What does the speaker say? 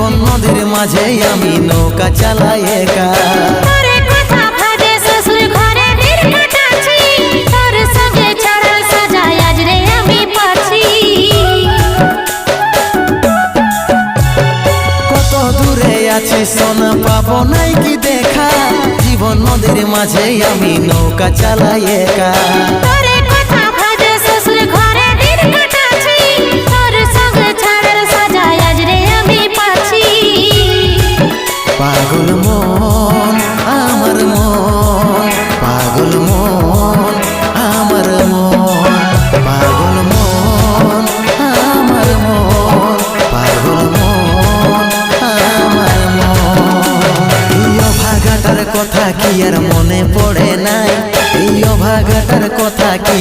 জীবন নদীর মাঝে আমি নৌকা চালাই একা। কত দূরে আছি সোনা পাবো নাই কি দেখা, জীবন নদীর মাঝে আমি নৌকা চালাই একা। পাগল মন আমার মন, পাগল মন আমার মন, পাগল মন আমার মন, পাগল মন আমার মন। এই অভাগাটার কথা কি আর মনে পড়ে নাই, এই অভাগাটার কথা কি